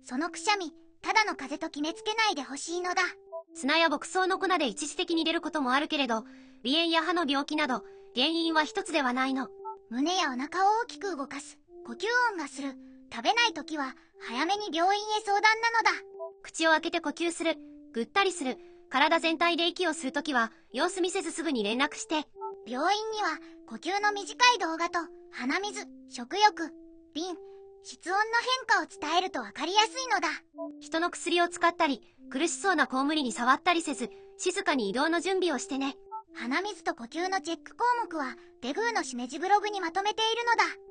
そのくしゃみ、ただの風邪と決めつけないでほしいのだ。砂や牧草の粉で一時的に出ることもあるけれど、鼻炎や歯の病気など、原因は一つではないの。胸やお腹を大きく動かす、呼吸音がする、食べないときは、早めに病院へ相談なのだ。口を開けて呼吸する、ぐったりする、体全体で息を吸うときは、様子見せずすぐに連絡して。病院には、呼吸の短い動画と、鼻水、食欲、便、室温の変化を伝えるとわかりやすいのだ。人の薬を使ったり、苦しそうな子を無理に触ったりせず、静かに移動の準備をしてね。鼻水と呼吸のチェック項目は、デグーのしめじブログにまとめているのだ。